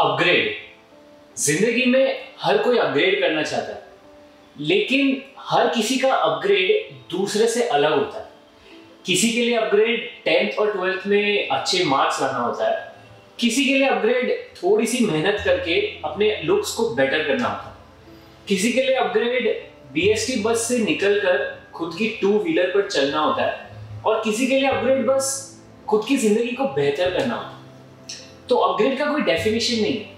Upgrade. जिंदगी में हर कोई अपग्रेड करना चाहता है, लेकिन हर किसी का अपग्रेड दूसरे से अलग होता है। किसी के लिए अपग्रेड 10th और 12th में अच्छे मार्क्स लाना होता है, किसी के लिए अपग्रेड थोड़ी सी मेहनत करके अपने लुक्स को बेटर करना होता है, किसी के लिए अपग्रेड BST बस से निकलकर खुद की 2 व्हीलर पर चलना होता है, और किसी के लिए अपग्रेड बस खुद की जिंदगी को बेहतर करना होता है। तो अपग्रेड का कोई डेफिनेशन नहीं है,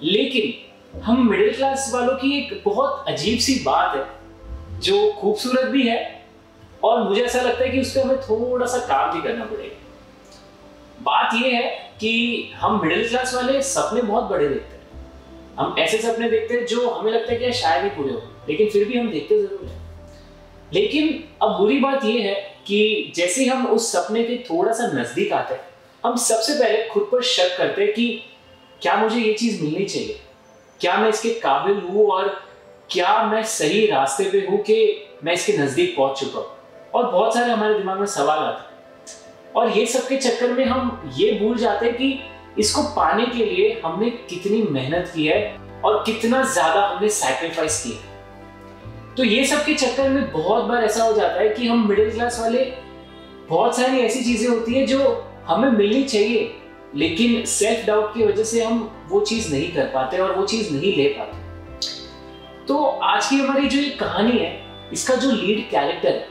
लेकिन हम मिडिल क्लास वालों की एक बहुत अजीब सी बात है जो खूबसूरत भी है, और मुझे ऐसा लगता है कि उस पर हमें थोड़ा सा काम भी करना पड़ेगा। बात यह है कि हम मिडिल क्लास वाले सपने बहुत बड़े देखते हैं। हम ऐसे सपने देखते हैं जो हमें लगता है कि शायद ही पूरे हो, लेकिन फिर भी हम देखते जरूर हैं। लेकिन अब बुरी बात यह है कि जैसे हम उस सपने के थोड़ा सा नजदीक आते हैं, हम सबसे पहले खुद पर शक करते हैं कि क्या मुझे ये चीज मिलनी चाहिए, क्या मैं इसके काबिल हूं, और क्या मैं सही रास्ते पे हूं कि मैं इसके नजदीक पहुंच चुका हूं। और बहुत सारे हमारे दिमाग में सवाल आते हैं, और ये सब के चक्कर में हम ये भूल जाते हैं कि इसको पाने के लिए हमने कितनी मेहनत की है और कितना ज्यादा हमने सैक्रिफाइस किया। तो ये सब के चक्कर में बहुत बार ऐसा हो जाता है कि हम मिडिल क्लास वाले, बहुत सारी ऐसी चीजें होती है जो हमें मिलनी चाहिए, लेकिन सेल्फ डाउट की वजह से हम वो चीज नहीं कर पाते और वो चीज नहीं ले पाते। तो आज की हमारी जो ये कहानी है, इसका जो लीड कैरेक्टर है,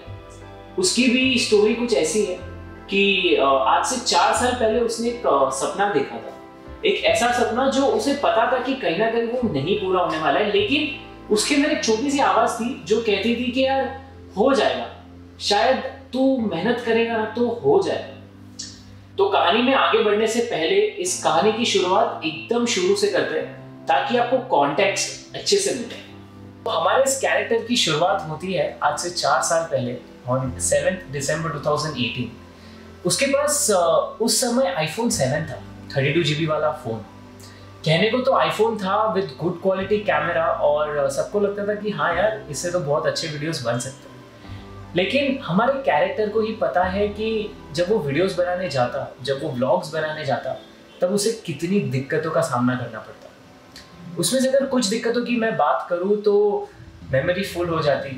उसकी भी स्टोरी कुछ ऐसी है कि आज से 4 साल पहले उसने एक सपना देखा था। एक ऐसा सपना जो उसे पता था कि कहीं ना कहीं वो नहीं पूरा होने वाला है, लेकिन उसके अंदर एक छोटी सी आवाज थी जो कहती थी कि यार हो जाएगा, शायद तू मेहनत करेगा तो हो जाएगा। तो कहानी में आगे बढ़ने से पहले इस कहानी की शुरुआत एकदम शुरू से करते हैं, ताकि आपको कॉन्टेक्स्ट अच्छे से मिले। तो हमारे इस कैरेक्टर की शुरुआत होती है आज से 4 साल पहले, ऑन 7 दिसंबर 2018। उसके पास उस समय iPhone 7 था, 32 GB वाला फोन। कहने को तो आईफोन था विद गुड क्वालिटी कैमरा, और सबको लगता था कि हाँ यार, इससे तो बहुत अच्छे वीडियोस बन सकते हैं। लेकिन हमारे कैरेक्टर को ही पता है कि जब वो वीडियोस बनाने जाता, जब वो व्लॉग्स बनाने जाता, तब उसे कितनी दिक्कतों का सामना करना पड़ता। उसमें से अगर कुछ दिक्कतों की मैं बात करूँ तो मेमोरी फुल हो जाती,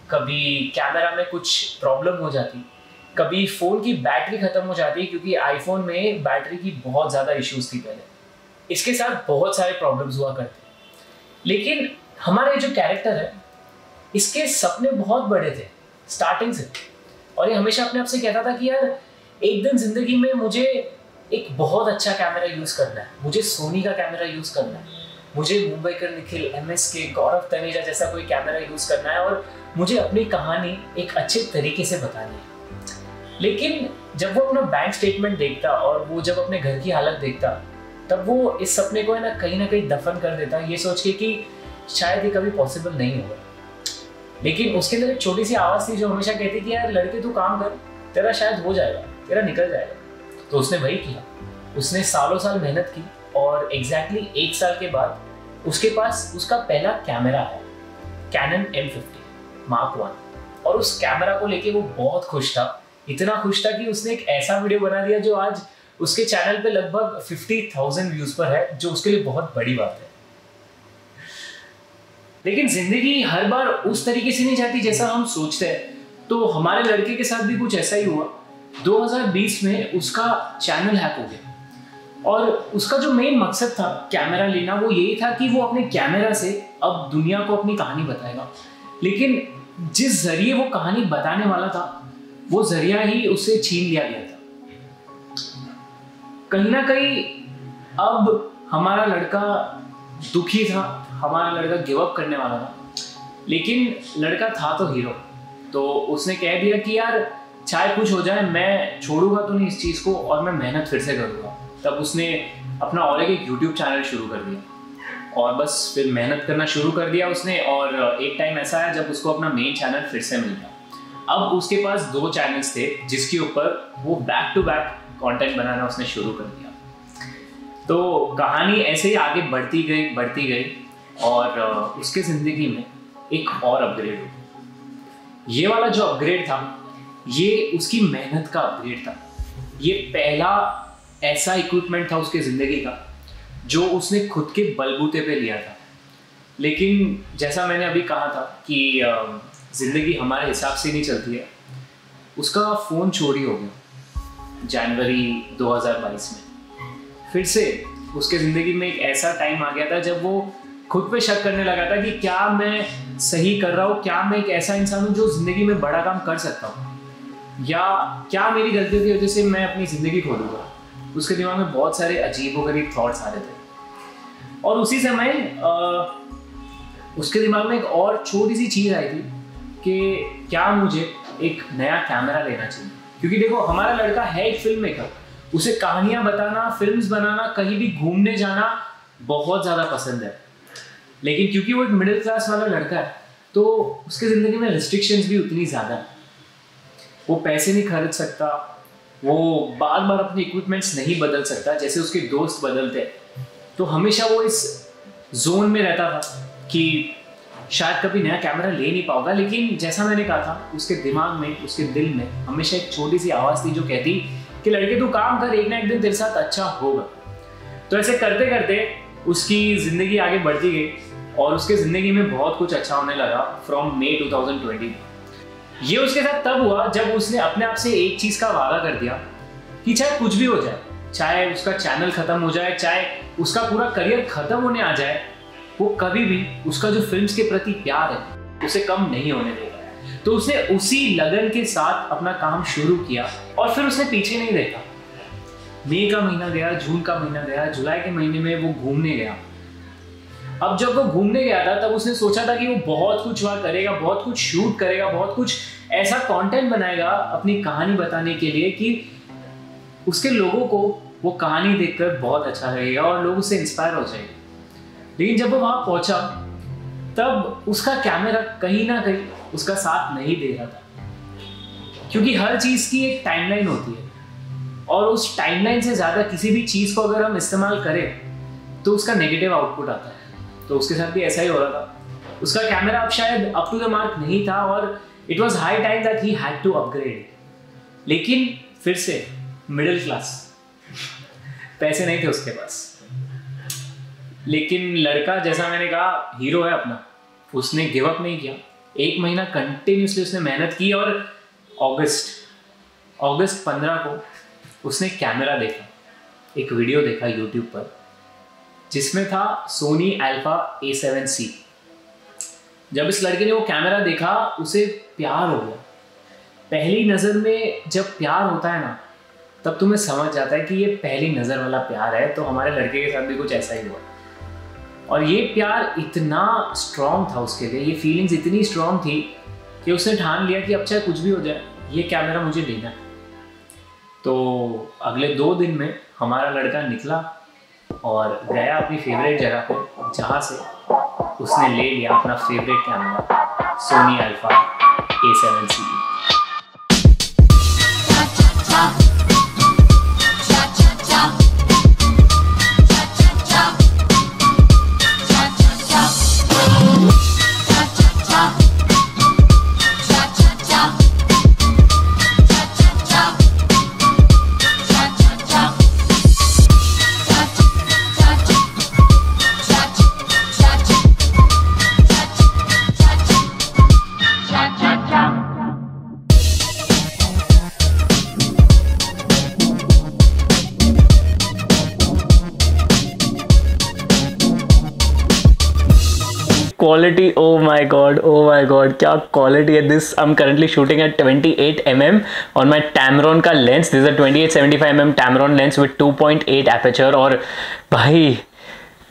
कभी कैमरा में कुछ प्रॉब्लम हो जाती, कभी फ़ोन की बैटरी ख़त्म हो जाती, क्योंकि आईफोन में बैटरी की बहुत ज़्यादा इश्यूज थी पहले। इसके साथ बहुत सारे प्रॉब्लम्स हुआ करते। लेकिन हमारे जो कैरेक्टर है, इसके सपने बहुत बड़े थे स्टार्टिंग से, और ये हमेशा अपने आप से कहता था कि यार एक दिन जिंदगी में मुझे एक बहुत अच्छा कैमरा यूज करना है, मुझे सोनी का कैमरा यूज करना है, मुझे मुंबईकर निखिल, MSK, गौरव तनेजा जैसा कोई कैमरा यूज करना है, और मुझे अपनी कहानी एक अच्छे तरीके से बतानी है। लेकिन जब वो अपना बैंक स्टेटमेंट देखता और वो जब अपने घर की हालत देखता, तब वो इस सपने को है ना कहीं दफन कर देता, ये सोच के कि शायद ये कभी पॉसिबल नहीं होगा। लेकिन उसके अंदर एक छोटी सी आवाज़ थी जो हमेशा कहती कि यार लड़के तू काम कर, तेरा शायद हो जाएगा, तेरा निकल जाएगा। तो उसने वही किया। उसने सालों साल मेहनत की, और एग्जैक्टली 1 साल के बाद उसके पास उसका पहला कैमरा है, Canon M50 Mark 1। और उस कैमरा को लेके वो बहुत खुश था, इतना खुश था कि उसने एक ऐसा वीडियो बना दिया जो आज उसके चैनल पे लगभग 50,000 व्यूज पर है, जो उसके लिए बहुत बड़ी बात है। लेकिन जिंदगी हर बार उस तरीके से नहीं जाती जैसा हम सोचते हैं। तो हमारे लड़के के साथ भी कुछ ऐसा ही हुआ। 2020 में उसका चैनल हैक हो गया, और उसका जो मेन मकसद था कैमरा लेना, वो यही था कि वो अपने कैमरा से अब दुनिया को अपनी कहानी बताएगा। लेकिन जिस जरिए वो कहानी बताने वाला था, वो जरिया ही उससे छीन लिया गया था। कहीं ना कहीं अब हमारा लड़का दुखी था, हमारा लड़का गिव अप करने वाला था। लेकिन लड़का था तो हीरो, तो उसने कह दिया कि यार चाहे कुछ हो जाए, मैं छोड़ूंगा तो नहीं इस चीज़ को, और मैं मेहनत फिर से करूँगा। तब उसने अपना और एक यूट्यूब चैनल शुरू कर दिया, और बस फिर मेहनत करना शुरू कर दिया उसने। और एक टाइम ऐसा आया जब उसको अपना मेन चैनल फिर से मिल गया। अब उसके पास 2 चैनल्स थे जिसके ऊपर वो बैक टू बैक कंटेंट बनाना उसने शुरू कर दिया। तो कहानी ऐसे ही आगे बढ़ती गई, और उसके ज़िंदगी में एक और अपग्रेड हुआ। ये वाला जो अपग्रेड था, ये उसकी मेहनत का अपग्रेड था। ये पहला ऐसा इक्विपमेंट था उसके ज़िंदगी का जो उसने खुद के बलबूते पे लिया था। लेकिन जैसा मैंने अभी कहा था कि ज़िंदगी हमारे हिसाब से नहीं चलती है, उसका फ़ोन चोरी हो गया जनवरी 2022 में। फिर से उसके ज़िंदगी में एक ऐसा टाइम आ गया था जब वो खुद पे शक करने लगा था कि क्या मैं सही कर रहा हूँ, क्या मैं एक ऐसा इंसान हूँ जो ज़िंदगी में बड़ा काम कर सकता हूँ, या क्या मेरी गलतियों की वजह से मैं अपनी ज़िंदगी खो दूँगा। उसके दिमाग में बहुत सारे अजीबोगरीब थॉट्स आ रहे थे। और उसी समय उसके दिमाग में एक और छोटी सी चीज़ आई थी कि क्या मुझे एक नया कैमरा लेना चाहिए। क्योंकि देखो, हमारा लड़का है एक फिल्म मेकर, उसे कहानियाँ बताना, फिल्म्स बनाना, कहीं भी घूमने जाना बहुत ज़्यादा पसंद है। लेकिन क्योंकि वो एक मिडिल क्लास वाला लड़का है तो उसके ज़िंदगी में रिस्ट्रिक्शंस भी उतनी ज़्यादा है। वो पैसे नहीं खर्च सकता, वो बार बार अपने इक्विपमेंट्स नहीं बदल सकता जैसे उसके दोस्त बदलते। तो हमेशा वो इस जोन में रहता था कि शायद कभी नया कैमरा ले नहीं पाऊंगा। लेकिन जैसा मैंने कहा था, उसके दिमाग में, उसके दिल में हमेशा एक छोटी सी आवाज़ थी जो कहती कि लड़के तू काम कर, एक ना एक दिन तेरे साथ अच्छा होगा। तो ऐसे करते करते उसकी ज़िंदगी आगे बढ़ती गई और उसके ज़िंदगी में बहुत कुछ अच्छा होने लगा फ्रॉम मई 2020। ये उसके साथ तब हुआ जब उसने अपने आप से एक चीज़ का वादा कर दिया कि चाहे कुछ भी हो जाए, चाहे उसका चैनल ख़त्म हो जाए, चाहे उसका पूरा करियर ख़त्म होने आ जाए, वो कभी भी उसका जो फिल्म्स के प्रति प्यार है उसे कम नहीं होने देगा। तो उसने उसी लगन के साथ अपना काम शुरू किया और फिर उसने पीछे नहीं देखा। मई का महीना गया, जून का महीना गया, जुलाई के महीने में वो घूमने गया। अब जब वो घूमने गया था तब उसने सोचा था कि वो बहुत कुछ वहाँ करेगा, बहुत कुछ शूट करेगा, बहुत कुछ ऐसा कंटेंट बनाएगा अपनी कहानी बताने के लिए कि उसके लोगों को वो कहानी देखकर बहुत अच्छा लगेगा और लोग उससे इंस्पायर हो जाएंगे। लेकिन जब वो वहाँ पहुँचा तब उसका कैमरा कहीं ना कहीं उसका साथ नहीं दे रहा था, क्योंकि हर चीज़ की एक टाइमलाइन होती है और उस टाइमलाइन से ज़्यादा किसी भी चीज़ को अगर हम इस्तेमाल करें तो उसका नेगेटिव आउटपुट आता है। तो उसके साथ भी ऐसा ही हो रहा था। उसका कैमरा अब शायद अप टू द मार्क नहीं था और it was high time that he had to upgrade. लेकिन फिर से मिडिल क्लास, पैसे नहीं थे उसके पास। लेकिन लड़का, जैसा मैंने कहा, हीरो है अपना, उसने गिव अप नहीं किया। एक महीना कंटिन्यूसली उसने मेहनत की और अगस्त 15 को उसने कैमरा देखा, एक वीडियो देखा यूट्यूब पर जिसमें था सोनी अल्फा A7C। जब इस लड़के ने वो कैमरा देखा उसे प्यार हो गया। पहली नज़र में जब प्यार होता है ना, तब तुम्हें समझ जाता है कि ये पहली नज़र वाला प्यार है। तो हमारे लड़के के साथ भी कुछ ऐसा ही हुआ और ये प्यार इतना स्ट्रॉन्ग था उसके लिए, ये फीलिंग्स इतनी स्ट्रॉन्ग थी कि उसने ठान लिया कि अब चाहे कुछ भी हो जाए, ये कैमरा मुझे लेना है। तो अगले 2 दिन में हमारा लड़का निकला और गया अपनी फेवरेट जगह पे, जहाँ से उसने ले लिया अपना favourite camera Sony Alpha A7C। Quality, oh my god, क्या क्वालिटी है this. I am currently shooting at 28mm on my Tamron का lens. This is 28-75mm Tamron lens with 2.8 aperture. और भाई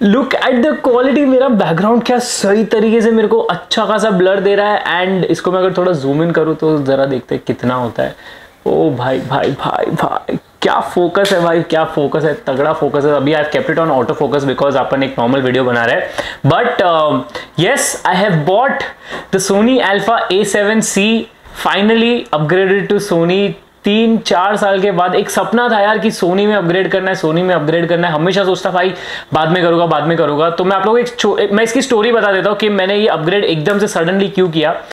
लुक एट द क्वालिटी। मेरा background क्या सही तरीके से मेरे को अच्छा खासा ब्लर दे रहा है। एंड इसको मैं अगर थोड़ा जूम इन करूँ तो ज़रा देखते हैं कितना होता है। ओ भाई भाई भाई भाई, क्या फोकस है भाई, क्या फोकस है, तगड़ा फोकस है। अभी I have kept it on auto focus because अपन एक नॉर्मल वीडियो बना रहे हैं। But yes, I have bought the Sony Alpha A7C, finally upgraded to Sony. 3-4 साल के बाद एक सपना था यार कि सोनी में अपग्रेड करना है, सोनी में अपग्रेड करना है। हमेशा सोचता भाई बाद में करूंगा, बाद में करूंगा। तो मैं आप लोगों को मैं इसकी स्टोरी बता देता हूँ कि मैंने ये अपग्रेड एकदम से सडनली क्यों किया।